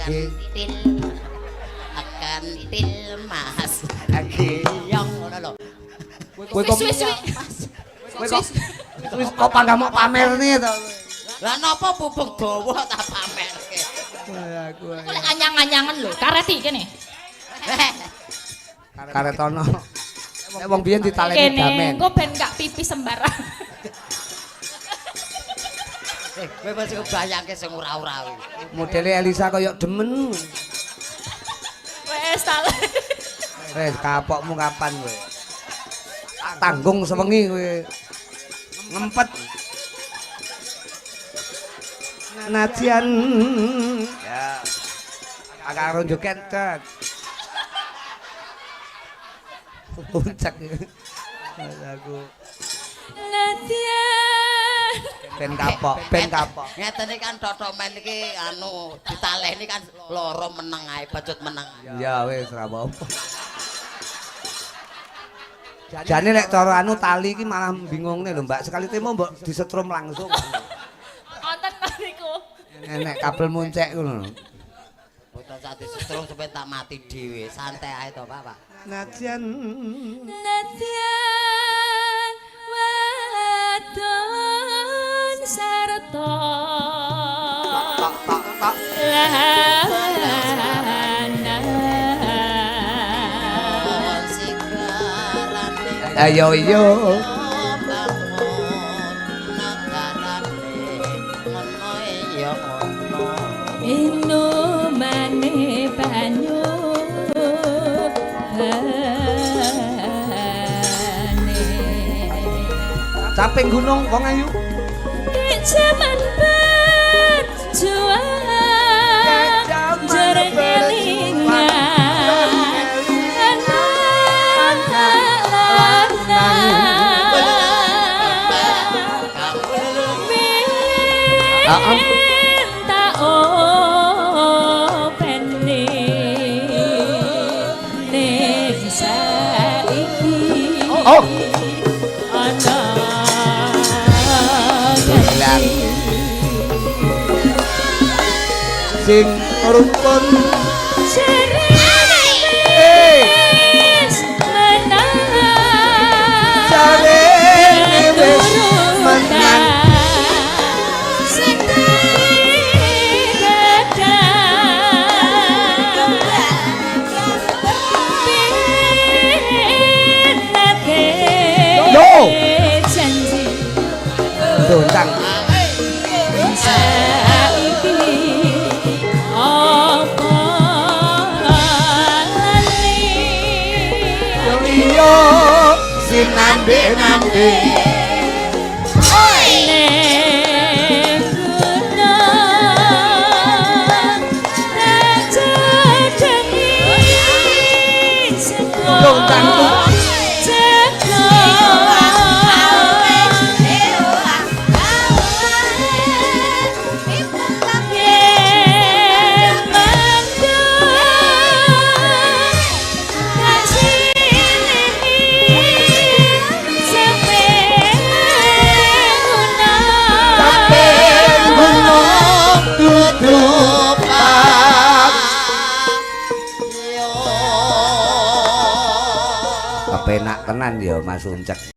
Kentil Mas. Geyong ngono lho. Kowe kok kok panggah pamerne to. Lah napa pupuk dawa tak pamerke. Aku Kok anyang-anyangan lho, karet iki kene. karetono. Nek wong biyen ditaleni Kene damen. engko ben gak pipis sembarang. Kowe mesti bayangke sing ora-ora kuwi. Modele Elisa kaya demen. Wes tak. Wes kapokmu kapan kowe? Tanggung sewengi kowe. Ngempet. Najian ya karo joget tet. Puncak aku Latihan. ben kapok. Ngeten iki kan Dodo men iki anu ditaleni kan loro meneng ae, bacut meneng. Ya wis ora apa-apa. Jane nek cara anu tali iki malah bingungne lho Mbak, sekali temo mbok disetrum langsung. Wonten niku. Enek kabel muncek ngono. Boten sak disetrum sampe tak mati dhewe, santai ae to Pak. Najian Latihan wadon sarta tak ayo yo minumane banyu caping gunung wong ayu zaman berjuang jerelingan minta openi ning saiki ana sing rukun dontang yo sinambe dontang penak tenan ya Mas Uncek.